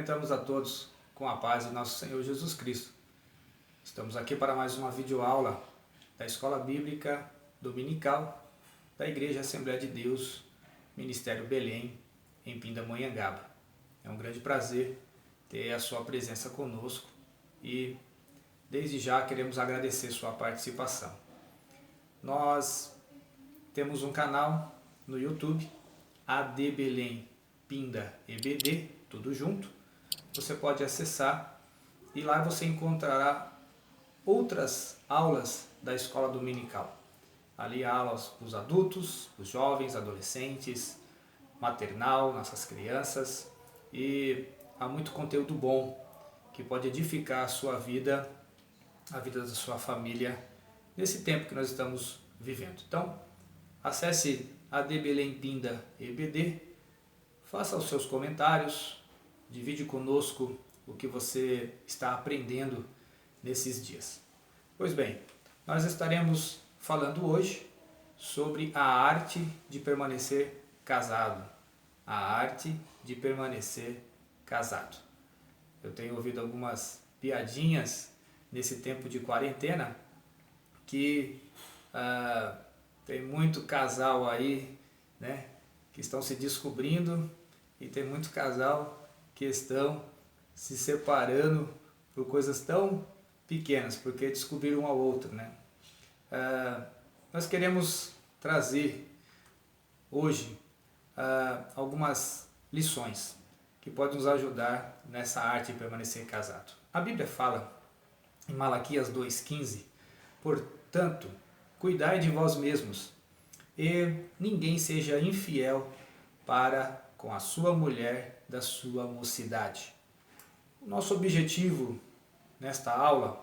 Cumprimentamos a todos com a paz do nosso Senhor Jesus Cristo. Estamos aqui para mais uma videoaula da Escola Bíblica Dominical da Igreja Assembleia de Deus, Ministério Belém, em Pindamonhangaba. É um grande prazer ter a sua presença conosco e desde já queremos agradecer sua participação. Nós temos um canal no YouTube, AD Belém Pinda EBD, tudo junto. Você pode acessar e lá você encontrará outras aulas da escola dominical. Ali há aulas para os adultos, os jovens, adolescentes, maternal, nossas crianças, e há muito conteúdo bom que pode edificar a sua vida, a vida da sua família, nesse tempo que nós estamos vivendo. Então, acesse AD Belém Pinda EBD, faça os seus comentários, divide conosco o que você está aprendendo nesses dias. Pois bem, nós estaremos falando hoje sobre a arte de permanecer casado. A arte de permanecer casado. Eu tenho ouvido algumas piadinhas nesse tempo de quarentena que tem muito casal aí, né, que estão se descobrindo, e tem muito casal que estão se separando por coisas tão pequenas, porque descobriram um ao outro, né? Nós queremos trazer hoje algumas lições que podem nos ajudar nessa arte de permanecer casado. A Bíblia fala em Malaquias 2,15: portanto, cuidai de vós mesmos, e ninguém seja infiel para com a sua mulher da sua mocidade. O nosso objetivo nesta aula,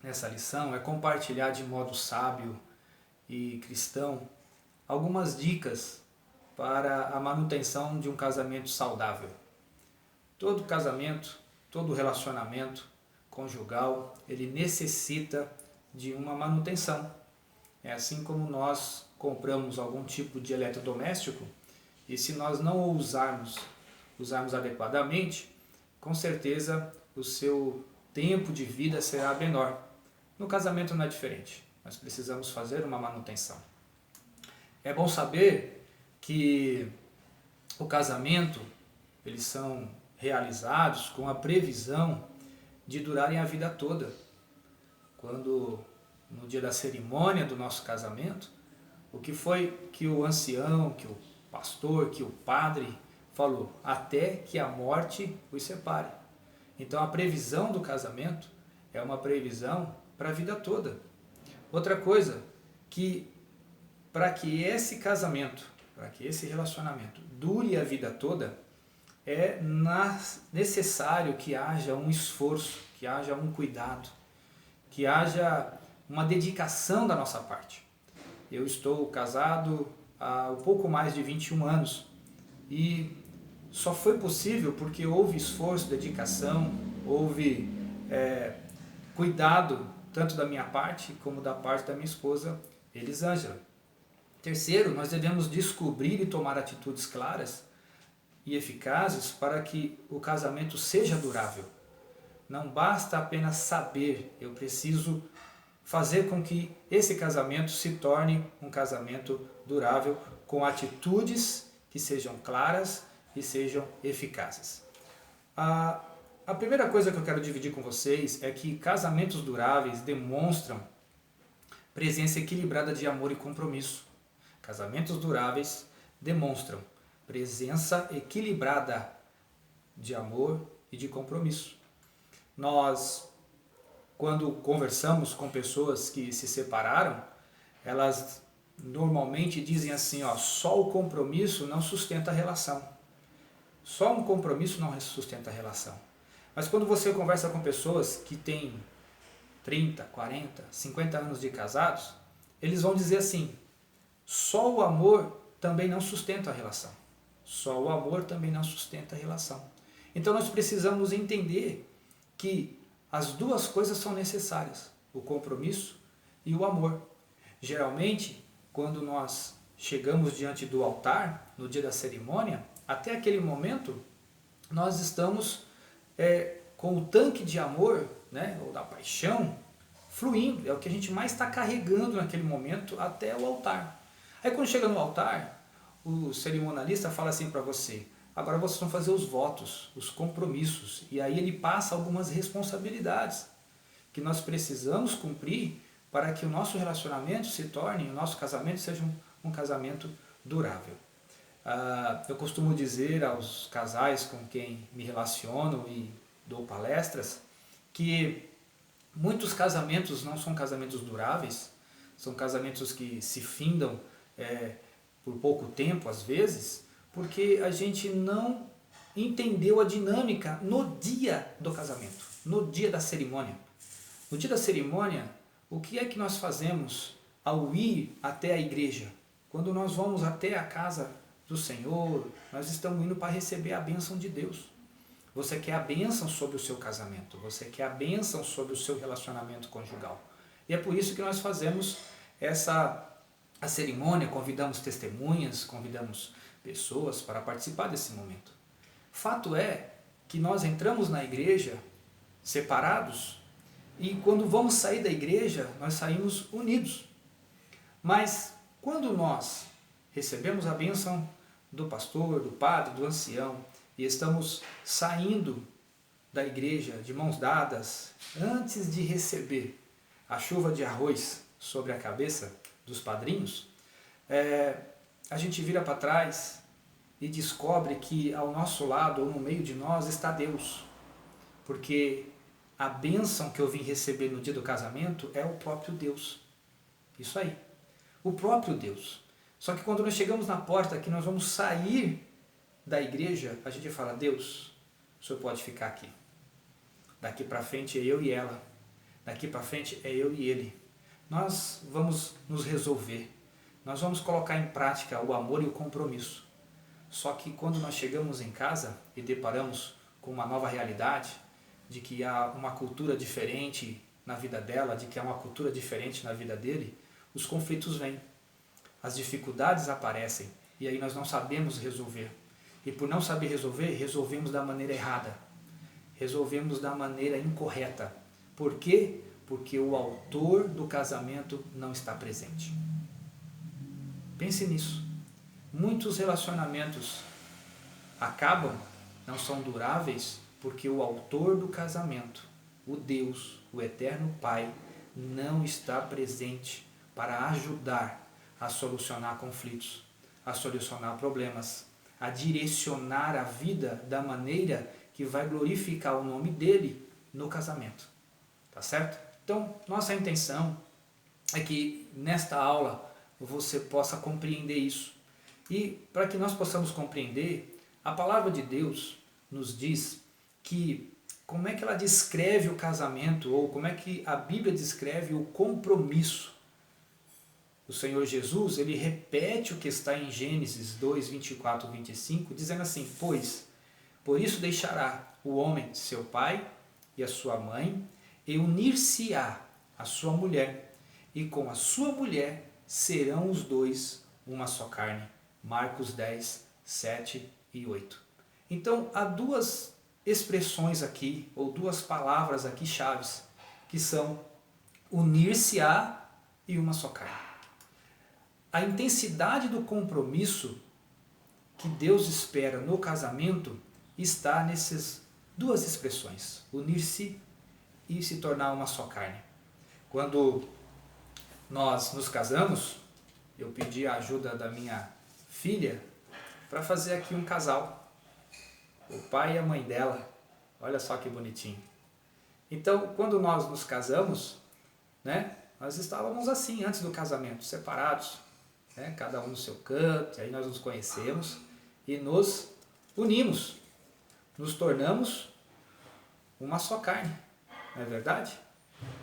nessa lição, é compartilhar de modo sábio e cristão algumas dicas para a manutenção de um casamento saudável. Todo casamento, todo relacionamento conjugal, ele necessita de uma manutenção. É assim como nós compramos algum tipo de eletrodoméstico, e se nós não o usarmos adequadamente, com certeza o seu tempo de vida será menor. No casamento não é diferente. Nós precisamos fazer uma manutenção. É bom saber que o casamento, eles são realizados com a previsão de durarem a vida toda. Quando, no dia da cerimônia do nosso casamento, o que foi que o ancião, que o pastor, que o padre falou? Até que a morte os separe. Então a previsão do casamento é uma previsão para a vida toda. Outra coisa, que para que esse casamento, para que esse relacionamento dure a vida toda, é necessário que haja um esforço, que haja um cuidado, que haja uma dedicação da nossa parte. Eu estou casado há um pouco mais de 21 anos e só foi possível porque houve esforço, dedicação, houve cuidado tanto da minha parte como da parte da minha esposa, Elisângela. Terceiro, nós devemos descobrir e tomar atitudes claras e eficazes para que o casamento seja durável. Não basta apenas saber, eu preciso fazer com que esse casamento se torne um casamento durável, com atitudes que sejam claras e sejam eficazes. A primeira coisa que eu quero dividir com vocês é que casamentos duráveis demonstram presença equilibrada de amor e compromisso. Casamentos duráveis demonstram presença equilibrada de amor e de compromisso. Nós, quando conversamos com pessoas que se separaram, elas normalmente dizem assim, só o compromisso não sustenta a relação. Só um compromisso não sustenta a relação. Mas quando você conversa com pessoas que têm 30, 40, 50 anos de casados, eles vão dizer assim, só o amor também não sustenta a relação. Só o amor também não sustenta a relação. Então nós precisamos entender que as duas coisas são necessárias, o compromisso e o amor. Geralmente, quando nós chegamos diante do altar, no dia da cerimônia, até aquele momento, nós estamos com o tanque de amor, né, ou da paixão, fluindo. É o que a gente mais está carregando naquele momento até o altar. Aí quando chega no altar, o cerimonialista fala assim para você: agora vocês vão fazer os votos, os compromissos. E aí ele passa algumas responsabilidades que nós precisamos cumprir para que o nosso relacionamento se torne, o nosso casamento seja um casamento durável. Eu costumo dizer aos casais com quem me relaciono e dou palestras que muitos casamentos não são casamentos duráveis, são casamentos que se findam por pouco tempo às vezes, porque a gente não entendeu a dinâmica no dia do casamento, no dia da cerimônia. No dia da cerimônia, o que é que nós fazemos ao ir até a igreja? Quando nós vamos até a casa do Senhor, nós estamos indo para receber a bênção de Deus. Você quer a bênção sobre o seu casamento, você quer a bênção sobre o seu relacionamento conjugal. E é por isso que nós fazemos a cerimônia, convidamos testemunhas, convidamos pessoas para participar desse momento. Fato é que nós entramos na igreja separados e quando vamos sair da igreja, nós saímos unidos. Mas quando nós recebemos a bênção do pastor, do padre, do ancião e estamos saindo da igreja de mãos dadas, antes de receber a chuva de arroz sobre a cabeça dos padrinhos, a gente vira para trás e descobre que ao nosso lado ou no meio de nós está Deus. Porque a bênção que eu vim receber no dia do casamento é o próprio Deus. Isso aí. O próprio Deus. Só que quando nós chegamos na porta que nós vamos sair da igreja, a gente fala: Deus, o Senhor pode ficar aqui. Daqui para frente é eu e ela. Daqui para frente é eu e ele. Nós vamos nos resolver. Nós vamos colocar em prática o amor e o compromisso. Só que quando nós chegamos em casa e deparamos com uma nova realidade, de que há uma cultura diferente na vida dela, de que há uma cultura diferente na vida dele, os conflitos vêm, as dificuldades aparecem e aí nós não sabemos resolver. E por não saber resolver, resolvemos da maneira errada, resolvemos da maneira incorreta. Por quê? Porque o autor do casamento não está presente. Pense nisso. Muitos relacionamentos acabam, não são duráveis, porque o autor do casamento, o Deus, o eterno Pai, não está presente para ajudar a solucionar conflitos, a solucionar problemas, a direcionar a vida da maneira que vai glorificar o nome dele no casamento. Tá certo? Então, nossa intenção é que nesta aula você possa compreender isso. E para que nós possamos compreender, a palavra de Deus nos diz que como é que ela descreve o casamento, ou como é que a Bíblia descreve o compromisso. O Senhor Jesus, ele repete o que está em Gênesis 2, 24 e 25, dizendo assim: pois, por isso deixará o homem seu pai e a sua mãe, e unir-se-á a sua mulher, e com a sua mulher serão os dois uma só carne. Marcos 10, 7 e 8. Então, há duas expressões aqui, ou duas palavras aqui chaves, que são unir-se-á e uma só carne. A intensidade do compromisso que Deus espera no casamento está nessas duas expressões, unir-se e se tornar uma só carne. Quando nós nos casamos, eu pedi a ajuda da minha filha para fazer aqui um casal. O pai e a mãe dela, olha só que bonitinho. Então, quando nós nos casamos, né, nós estávamos assim antes do casamento, separados, né, cada um no seu canto, e aí nós nos conhecemos e nos unimos, nos tornamos uma só carne, não é verdade?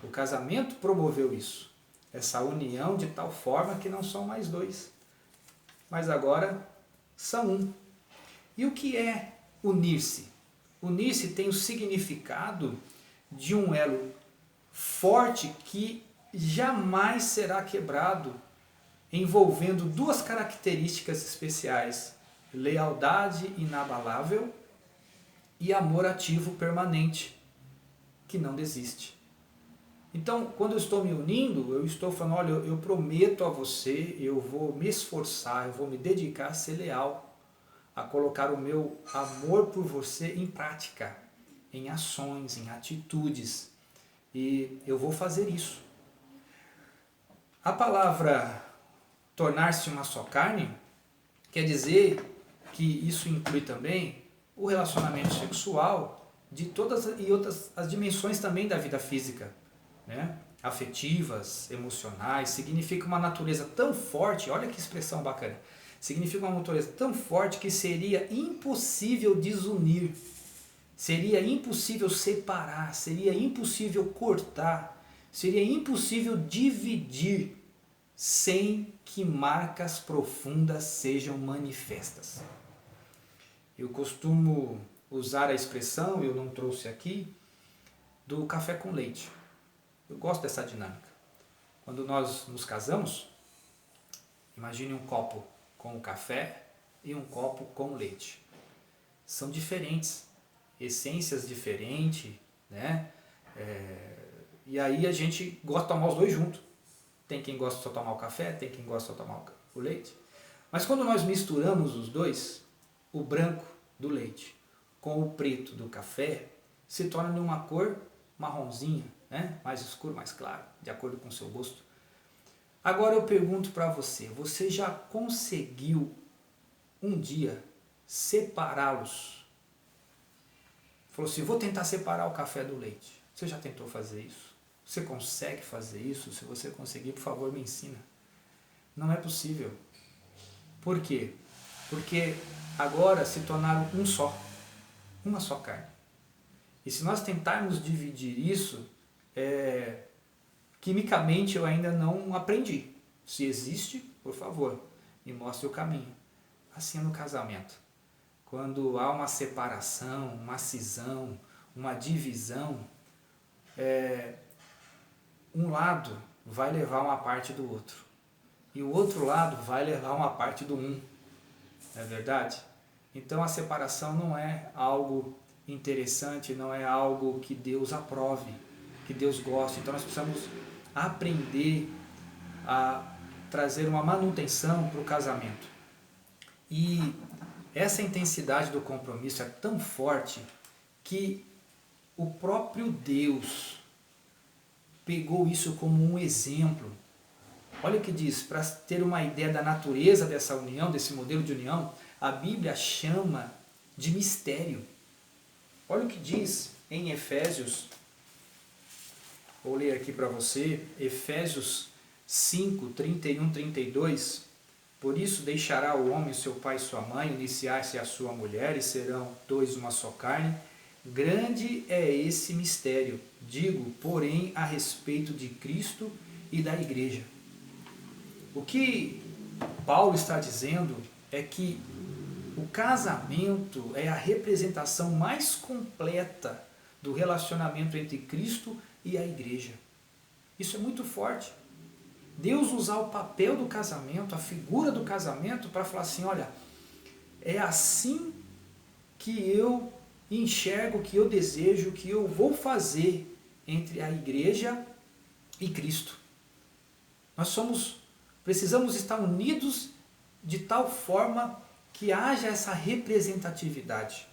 O casamento promoveu isso, essa união de tal forma que não são mais dois, mas agora são um. E o que é unir-se? Unir-se tem o significado de um elo forte que jamais será quebrado, envolvendo duas características especiais: lealdade inabalável e amor ativo permanente, que não desiste. Então, quando eu estou me unindo, eu estou falando, olha, eu prometo a você, eu vou me esforçar, eu vou me dedicar a ser leal, a colocar o meu amor por você em prática, em ações, em atitudes. E eu vou fazer isso. A palavra tornar-se uma só carne quer dizer que isso inclui também o relacionamento sexual de todas e outras as dimensões também da vida física, né? Afetivas, emocionais, significa uma natureza tão forte, olha que expressão bacana, significa uma natureza tão forte que seria impossível desunir, seria impossível separar, seria impossível cortar, seria impossível dividir sem que marcas profundas sejam manifestas. Eu costumo usar a expressão, eu não trouxe aqui, do café com leite. Eu gosto dessa dinâmica. Quando nós nos casamos, imagine um copo com café e um copo com leite. São diferentes, essências diferentes, né? E aí a gente gosta de tomar os dois juntos. Tem quem gosta de só tomar o café, tem quem gosta de só tomar o leite. Mas quando nós misturamos os dois, o branco do leite com o preto do café, se torna de uma cor marronzinha, né? Mais escuro, mais claro, de acordo com o seu gosto. Agora eu pergunto para você, você já conseguiu um dia separá-los? Falou assim, vou tentar separar o café do leite. Você já tentou fazer isso? Você consegue fazer isso? Se você conseguir, por favor, me ensina. Não é possível. Por quê? Porque agora se tornaram um só, uma só carne. E se nós tentarmos dividir isso, quimicamente eu ainda não aprendi. Se existe, por favor, me mostre o caminho. Assim é no casamento. Quando há uma separação, uma cisão, uma divisão, um lado vai levar uma parte do outro. E o outro lado vai levar uma parte do um. Não é verdade? Então a separação não é algo interessante, não é algo que Deus aprove, que Deus goste. Então nós precisamos aprender a trazer uma manutenção para o casamento. E essa intensidade do compromisso é tão forte que o próprio Deus pegou isso como um exemplo. Olha o que diz, para ter uma ideia da natureza dessa união, desse modelo de união, a Bíblia chama de mistério. Olha o que diz em Efésios, vou ler aqui para você, Efésios 5, 31, 32. Por isso deixará o homem seu pai e sua mãe, unir-se-á a sua mulher, e serão dois uma só carne. Grande é esse mistério, digo, porém, a respeito de Cristo e da igreja. O que Paulo está dizendo é que o casamento é a representação mais completa do relacionamento entre Cristo e a igreja. Isso é muito forte. Deus usar o papel do casamento, a figura do casamento, para falar assim, olha, é assim que eu enxergo, que eu desejo, que eu vou fazer entre a igreja e Cristo. Nós precisamos estar unidos de tal forma que haja essa representatividade.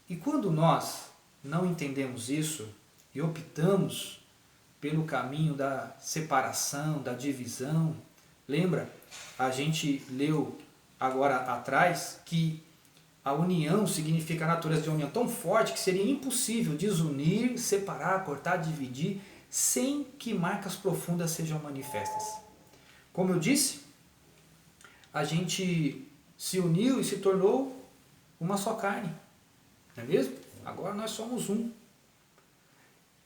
E quando nós não entendemos isso e optamos pelo caminho da separação, da divisão, lembra? A gente leu agora atrás que a união significa a natureza de uma união tão forte que seria impossível desunir, separar, cortar, dividir, sem que marcas profundas sejam manifestas. Como eu disse, a gente se uniu e se tornou uma só carne, não é mesmo? Agora nós somos um.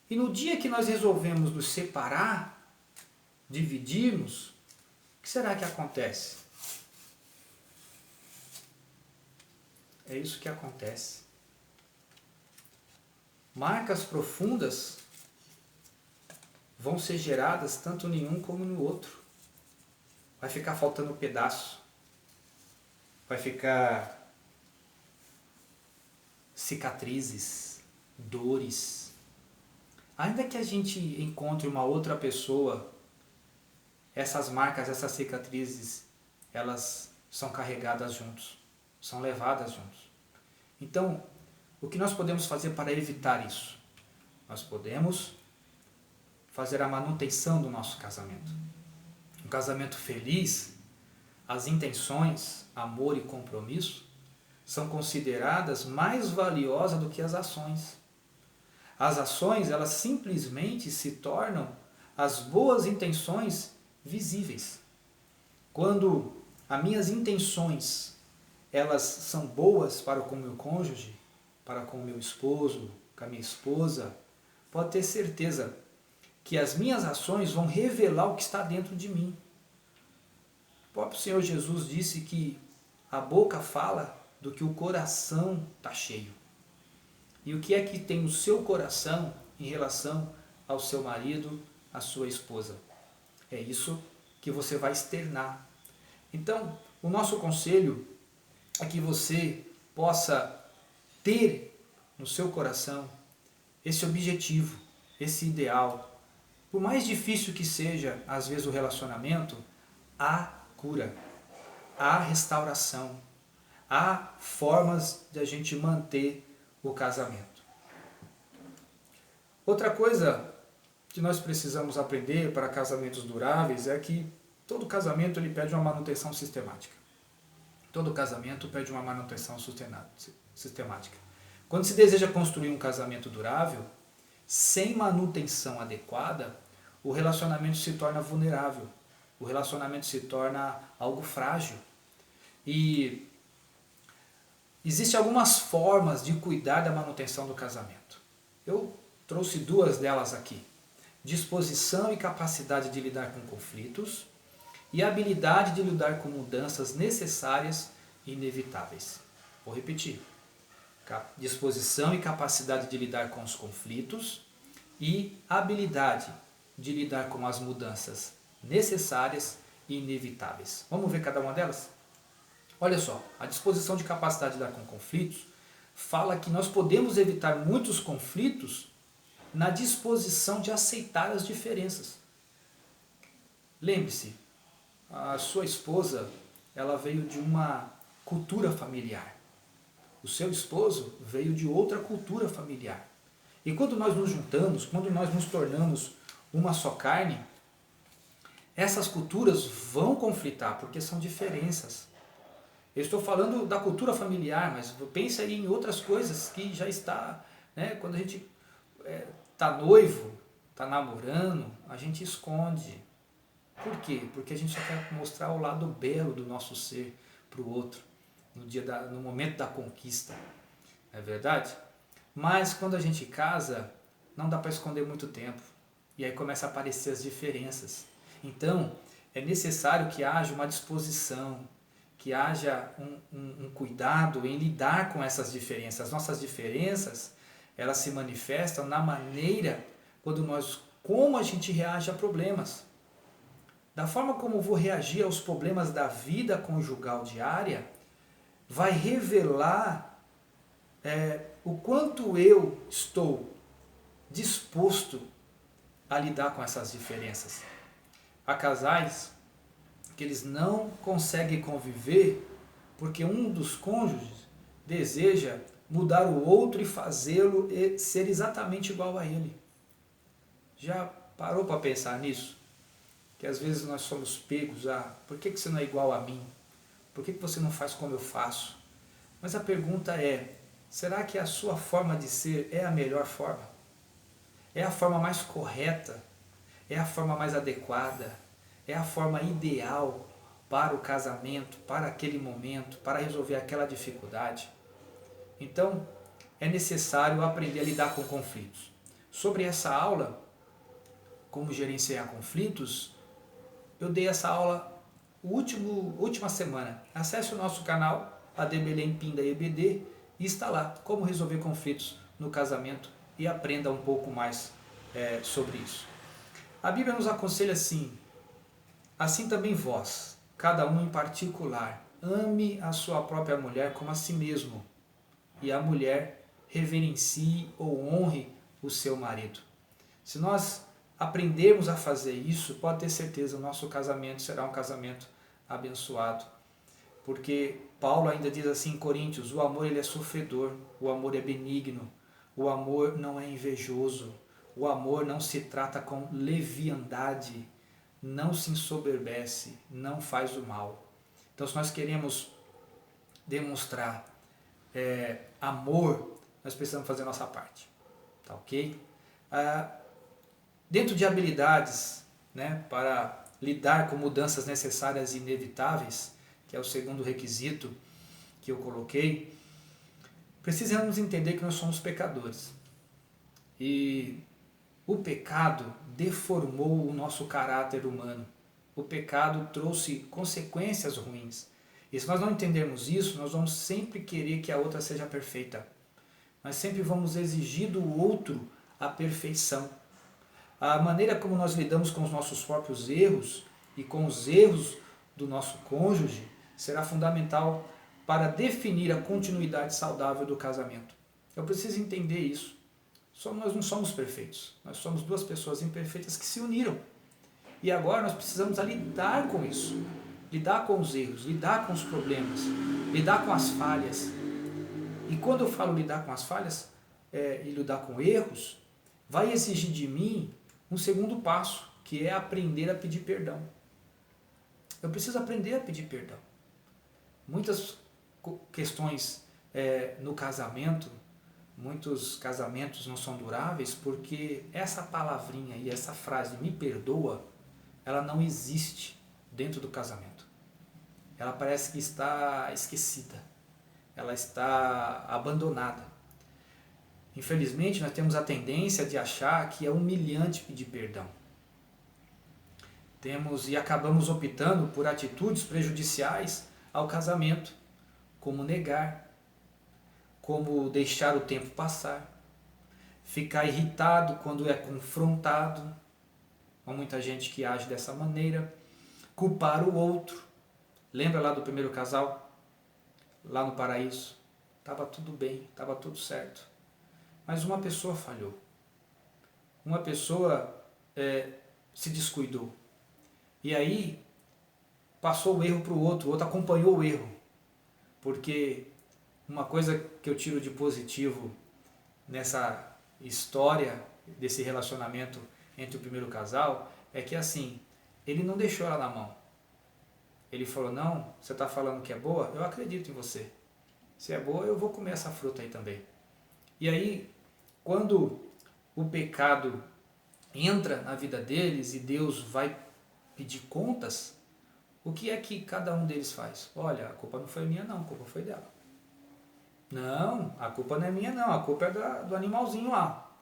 E no dia que nós resolvemos nos separar, dividirmos, o que será que acontece? É isso que acontece. Marcas profundas vão ser geradas tanto em um como no outro. Vai ficar faltando pedaço. Vai ficar cicatrizes, dores. Ainda que a gente encontre uma outra pessoa, essas marcas, essas cicatrizes, elas são carregadas juntos, são levadas juntos. Então, o que nós podemos fazer para evitar isso? Nós podemos fazer a manutenção do nosso casamento. Um casamento feliz, as intenções, amor e compromisso são consideradas mais valiosas do que as ações. As ações, elas simplesmente se tornam as boas intenções visíveis. Quando as minhas intenções, elas são boas para com o meu cônjuge, para com o meu esposo, com a minha esposa, pode ter certeza que as minhas ações vão revelar o que está dentro de mim. O próprio Senhor Jesus disse que a boca fala do que o coração está cheio. E o que é que tem no seu coração em relação ao seu marido, à sua esposa? É isso que você vai externar. Então, o nosso conselho é que você possa ter no seu coração esse objetivo, esse ideal. Por mais difícil que seja, às vezes, o relacionamento, há cura, há restauração, há formas de a gente manter o casamento. Outra coisa que nós precisamos aprender para casamentos duráveis é que todo casamento ele pede uma manutenção sistemática. Todo casamento pede uma manutenção sistemática. Quando se deseja construir um casamento durável, sem manutenção adequada, o relacionamento se torna vulnerável. O relacionamento se torna algo frágil. E existem algumas formas de cuidar da manutenção do casamento. Eu trouxe duas delas aqui. Disposição e capacidade de lidar com conflitos e habilidade de lidar com mudanças necessárias e inevitáveis. Vou repetir. Disposição e capacidade de lidar com os conflitos e habilidade de lidar com as mudanças necessárias e inevitáveis. Vamos ver cada uma delas? Olha só, a disposição de capacidade de lidar com conflitos fala que nós podemos evitar muitos conflitos na disposição de aceitar as diferenças. Lembre-se, a sua esposa, ela veio de uma cultura familiar. O seu esposo veio de outra cultura familiar. E quando nós nos juntamos, quando nós nos tornamos uma só carne, essas culturas vão conflitar, porque são diferenças. Eu estou falando da cultura familiar, mas pense aí em outras coisas que já está, né, quando a gente está noivo, está namorando, a gente esconde. Por quê? Porque a gente só quer mostrar o lado belo do nosso ser para o outro, no momento da conquista. Não é verdade? Mas quando a gente casa, não dá para esconder muito tempo. E aí começa a aparecer as diferenças. Então, é necessário que haja uma disposição, que haja um cuidado em lidar com essas diferenças. As nossas diferenças, elas se manifestam na maneira como a gente reage a problemas. Da forma como eu vou reagir aos problemas da vida conjugal diária, vai revelar o quanto eu estou disposto a lidar com essas diferenças. Há casais que eles não conseguem conviver porque um dos cônjuges deseja mudar o outro e fazê-lo ser exatamente igual a ele. Já parou para pensar nisso? Que às vezes nós somos pegos por que você não é igual a mim? Por que você não faz como eu faço? Mas a pergunta é, será que a sua forma de ser é a melhor forma? É a forma mais correta? É a forma mais adequada? É a forma ideal para o casamento, para aquele momento, para resolver aquela dificuldade? Então, é necessário aprender a lidar com conflitos. Sobre essa aula, como gerenciar conflitos, eu dei essa aula última semana. Acesse o nosso canal, AD Belém Pinda EBD, e está lá, como resolver conflitos no casamento, e aprenda um pouco mais sobre isso. A Bíblia nos aconselha assim também vós, cada um em particular, ame a sua própria mulher como a si mesmo, e a mulher reverencie ou honre o seu marido. Se nós aprendermos a fazer isso, pode ter certeza, o nosso casamento será um casamento abençoado. Porque Paulo ainda diz assim em Coríntios, o amor ele é sofredor, o amor é benigno, o amor não é invejoso, o amor não se trata com leviandade, não se ensoberbece, não faz o mal. Então, se nós queremos demonstrar amor, nós precisamos fazer a nossa parte. Tá ok? Dentro de habilidades, né, para lidar com mudanças necessárias e inevitáveis, que é o segundo requisito que eu coloquei, precisamos entender que nós somos pecadores. E o pecado deformou o nosso caráter humano. O pecado trouxe consequências ruins. E se nós não entendermos isso, nós vamos sempre querer que a outra seja perfeita. Nós sempre vamos exigir do outro a perfeição. A maneira como nós lidamos com os nossos próprios erros e com os erros do nosso cônjuge será fundamental para definir a continuidade saudável do casamento. Eu preciso entender isso. Nós não somos perfeitos. Nós somos duas pessoas imperfeitas que se uniram. E agora nós precisamos lidar com isso. Lidar com os erros, lidar com os problemas, lidar com as falhas. E quando eu falo lidar com as falhas e lidar com erros, vai exigir de mim um segundo passo, que é aprender a pedir perdão. Eu preciso aprender a pedir perdão. Muitas questões no casamento, muitos casamentos não são duráveis porque essa palavrinha e essa frase, me perdoa, ela não existe dentro do casamento. Ela parece que está esquecida, ela está abandonada. Infelizmente, nós temos a tendência de achar que é humilhante pedir perdão. E acabamos optando por atitudes prejudiciais ao casamento, como negar, como deixar o tempo passar, ficar irritado quando é confrontado. Há muita gente que age dessa maneira, culpar o outro. Lembra lá do primeiro casal? Lá no paraíso? Estava tudo bem, estava tudo certo. Mas uma pessoa falhou. Uma pessoa se descuidou. E aí passou o erro para o outro acompanhou o erro. Porque uma coisa que eu tiro de positivo nessa história desse relacionamento entre o primeiro casal é que assim, ele não deixou ela na mão. Ele falou, não, você está falando que é boa? Eu acredito em você. Se é boa, eu vou comer essa fruta aí também. E aí, quando o pecado entra na vida deles e Deus vai pedir contas, o que é que cada um deles faz? Olha, a culpa não foi minha não, a culpa foi dela. Não, a culpa não é minha não, a culpa é do animalzinho lá.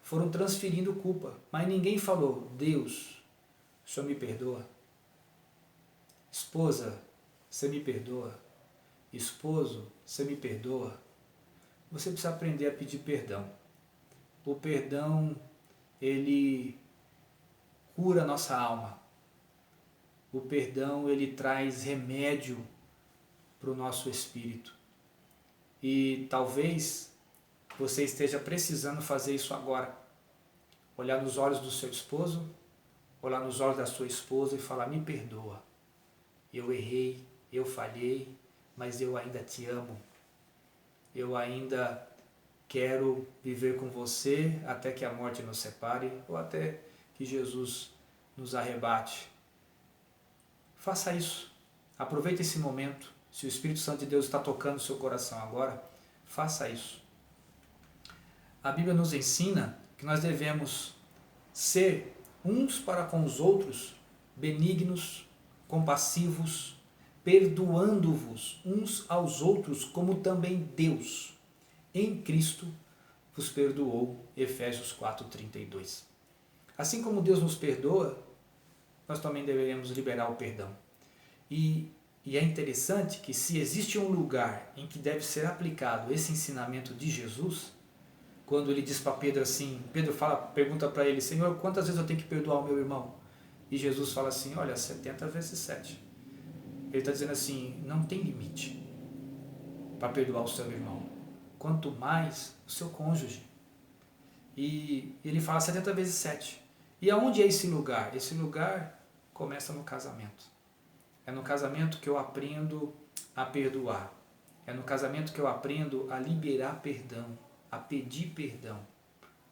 Foram transferindo culpa, mas ninguém falou, Deus, o Senhor me perdoa? Esposa, você me perdoa? Esposo, você me perdoa? Você precisa aprender a pedir perdão. O perdão, ele cura a nossa alma. O perdão, ele traz remédio para o nosso espírito. E talvez você esteja precisando fazer isso agora. Olhar nos olhos do seu esposo, olhar nos olhos da sua esposa e falar, me perdoa. Eu errei, eu falhei, mas eu ainda te amo. Eu ainda quero viver com você até que a morte nos separe ou até que Jesus nos arrebate. Faça isso. Aproveite esse momento. Se o Espírito Santo de Deus está tocando o seu coração agora, faça isso. A Bíblia nos ensina que nós devemos ser uns para com os outros benignos, compassivos, perdoando-vos uns aos outros, como também Deus, em Cristo, vos perdoou. Efésios 4:32. Assim como Deus nos perdoa, nós também deveremos liberar o perdão. E é interessante que se existe um lugar em que deve ser aplicado esse ensinamento de Jesus, quando ele diz para Pedro assim, Pedro pergunta para ele, Senhor, quantas vezes eu tenho que perdoar o meu irmão? E Jesus fala assim, olha, 70 vezes 7. Ele está dizendo assim, não tem limite para perdoar o seu irmão. quanto mais o seu cônjuge. E ele fala 70 vezes 7. E aonde é esse lugar? Esse lugar começa no casamento. É no casamento que eu aprendo a perdoar. É no casamento que eu aprendo a liberar perdão, a pedir perdão.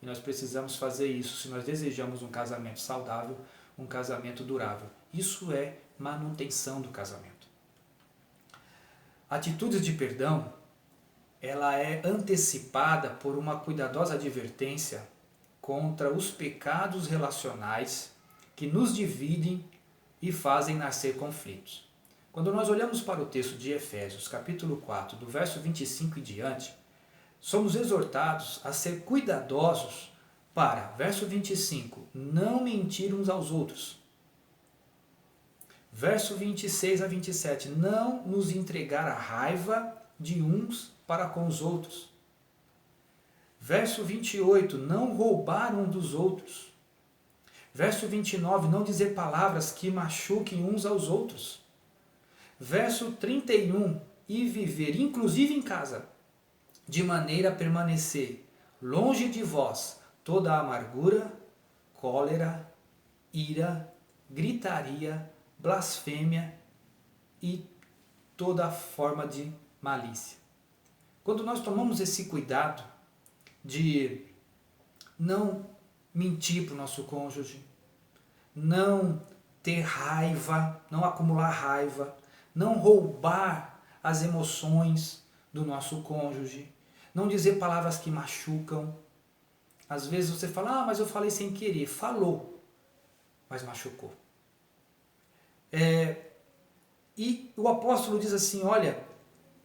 E nós precisamos fazer isso se nós desejamos um casamento saudável, um casamento durável. Isso é manutenção do casamento. Atitudes de perdão, ela é antecipada por uma cuidadosa advertência contra os pecados relacionais que nos dividem e fazem nascer conflitos. Quando nós olhamos para o texto de Efésios, capítulo 4, do verso 25 em diante, somos exortados a ser cuidadosos para, verso 25, não mentir uns aos outros. Verso 26 a 27, não nos entregar à raiva de uns para com os outros. Verso 28, não roubar um dos outros. Verso 29, não dizer palavras que machuquem uns aos outros. Verso 31, e viver, inclusive em casa, de maneira a permanecer longe de vós toda a amargura, cólera, ira, gritaria, blasfêmia e toda forma de malícia. Quando nós tomamos esse cuidado de não mentir para o nosso cônjuge, não ter raiva, não acumular raiva, não roubar as emoções do nosso cônjuge, não dizer palavras que machucam. Às vezes você fala, mas eu falei sem querer. Falou, mas machucou. E o apóstolo diz assim, olha,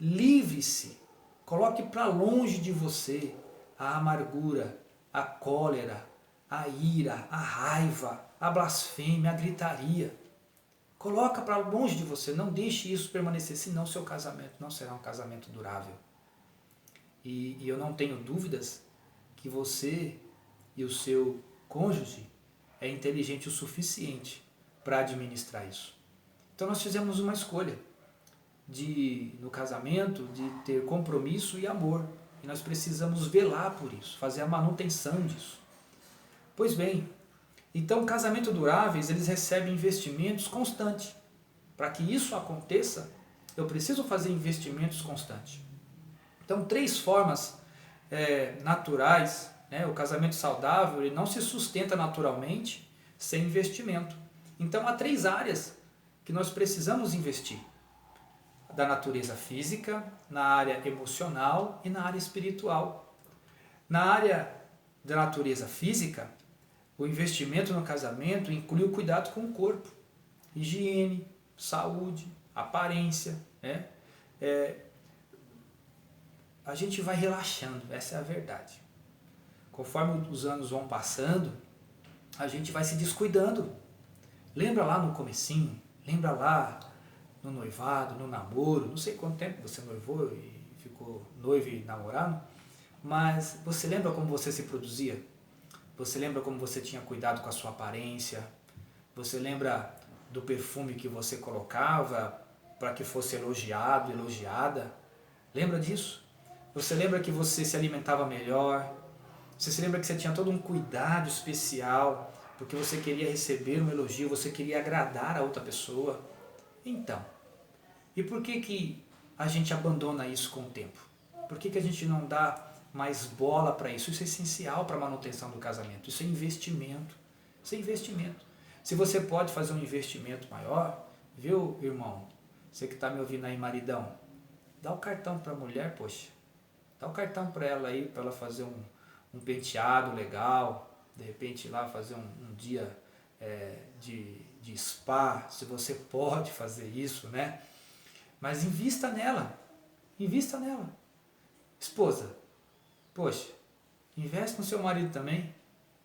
livre-se, coloque para longe de você a amargura, a cólera, a ira, a raiva, a blasfêmia, a gritaria. Coloca para longe de você, não deixe isso permanecer, senão seu casamento não será um casamento durável. E eu não tenho dúvidas que você e o seu cônjuge é inteligente o suficiente para administrar isso. Então nós fizemos uma escolha no casamento de ter compromisso e amor. E nós precisamos velar por isso, fazer a manutenção disso. Pois bem, então casamentos duráveis, eles recebem investimentos constantes. Para que isso aconteça, eu preciso fazer investimentos constantes. Então, 3 formas naturais, né? O casamento saudável, ele não se sustenta naturalmente sem investimento. Então, há 3 áreas que nós precisamos investir. Da natureza física, na área emocional e na área espiritual. Na área da natureza física, o investimento no casamento inclui o cuidado com o corpo, higiene, saúde, aparência, né? A gente vai relaxando, essa é a verdade. Conforme os anos vão passando, a gente vai se descuidando. Lembra lá no comecinho, lembra lá no noivado, no namoro, não sei quanto tempo você noivou e ficou noivo e namorado, mas você lembra como você se produzia? Você lembra como você tinha cuidado com a sua aparência? Você lembra do perfume que você colocava para que fosse elogiado, elogiada? Lembra disso? Você lembra que você se alimentava melhor? Você se lembra que você tinha todo um cuidado especial porque você queria receber um elogio, você queria agradar a outra pessoa? Então, e por que a gente abandona isso com o tempo? Por que a gente não dá mais bola para isso? Isso é essencial para a manutenção do casamento. Isso é investimento. Isso é investimento. Se você pode fazer um investimento maior, viu, irmão? Você que está me ouvindo aí, maridão, dá o cartão para a mulher, poxa. Dá o cartão para ela aí, para ela fazer um penteado legal, de repente lá fazer um dia de spa, se você pode fazer isso, né? Mas invista nela. Invista nela. Esposa, poxa, investe no seu marido também,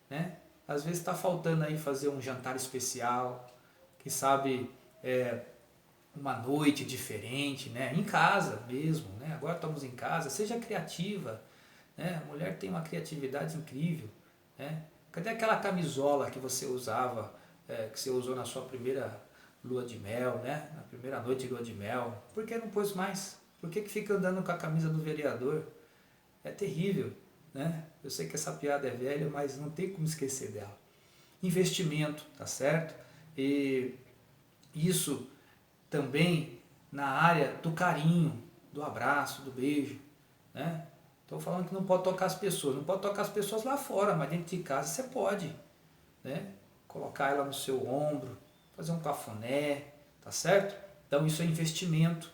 né? Às vezes está faltando aí fazer um jantar especial, quem sabe uma noite diferente, né? Em casa mesmo, né? Agora estamos em casa, seja criativa, né? A mulher tem uma criatividade incrível, né? Cadê aquela camisola que você usava, que você usou na sua primeira lua de mel, né? Na primeira noite de lua de mel? Por que não pôs mais? Por que fica andando com a camisa do vereador? É terrível, né? Eu sei que essa piada é velha, mas não tem como esquecer dela. Investimento, tá certo? E isso também na área do carinho, do abraço, do beijo, né? Estou falando que não pode tocar as pessoas, não pode tocar as pessoas lá fora, mas dentro de casa você pode, né? Colocar ela no seu ombro, fazer um cafuné, tá certo? Então isso é investimento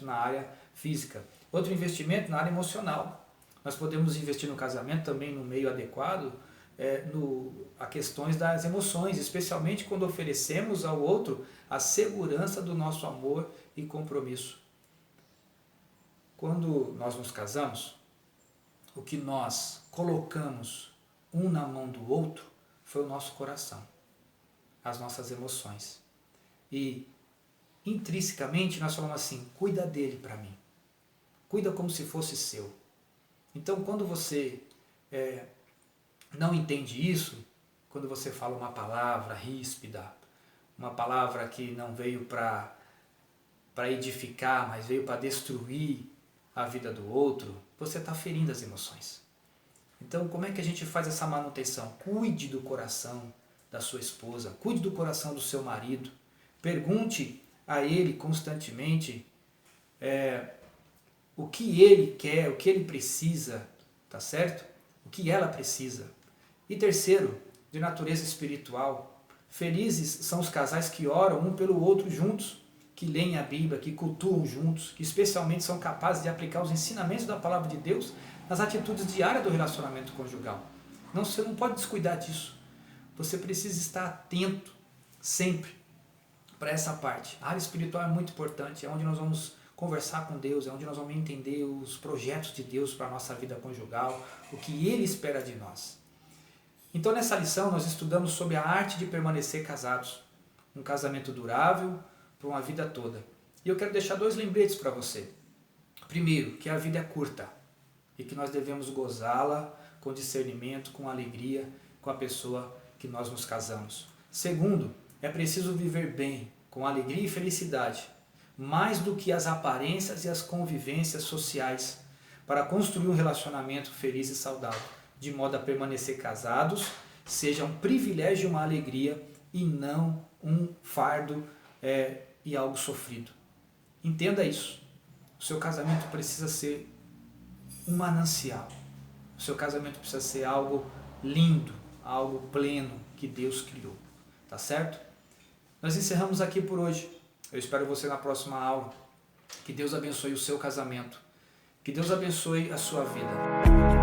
na área física. Outro investimento na área emocional. Nós podemos investir no casamento também no meio adequado, a questões das emoções, especialmente quando oferecemos ao outro a segurança do nosso amor e compromisso. Quando nós nos casamos, o que nós colocamos um na mão do outro foi o nosso coração, as nossas emoções. E intrinsecamente nós falamos assim, cuida dele para mim, cuida como se fosse seu. Então quando você não entende isso, quando você fala uma palavra ríspida, uma palavra que não veio para edificar, mas veio para destruir a vida do outro, você está ferindo as emoções. Então como é que a gente faz essa manutenção? Cuide do coração da sua esposa, cuide do coração do seu marido, pergunte a ele constantemente o que ele quer, o que ele precisa, tá certo? O que ela precisa. E terceiro, de natureza espiritual, felizes são os casais que oram um pelo outro juntos, que leem a Bíblia, que cultuam juntos, que especialmente são capazes de aplicar os ensinamentos da palavra de Deus nas atitudes diárias do relacionamento conjugal. Não, você não pode descuidar disso. Você precisa estar atento sempre para essa parte. A área espiritual é muito importante, é onde nós vamos conversar com Deus, é onde nós vamos entender os projetos de Deus para a nossa vida conjugal, o que Ele espera de nós. Então nessa lição nós estudamos sobre a arte de permanecer casados, um casamento durável para uma vida toda. E eu quero deixar 2 lembretes para você. Primeiro, que a vida é curta e que nós devemos gozá-la com discernimento, com alegria, com a pessoa que nós nos casamos. Segundo, é preciso viver bem, com alegria e felicidade, mais do que as aparências e as convivências sociais, para construir um relacionamento feliz e saudável, de modo a permanecer casados, seja um privilégio e uma alegria e não um fardo e algo sofrido. Entenda isso. O seu casamento precisa ser um manancial. O seu casamento precisa ser algo lindo, algo pleno que Deus criou. Tá certo? Nós encerramos aqui por hoje. Eu espero você na próxima aula. Que Deus abençoe o seu casamento. Que Deus abençoe a sua vida.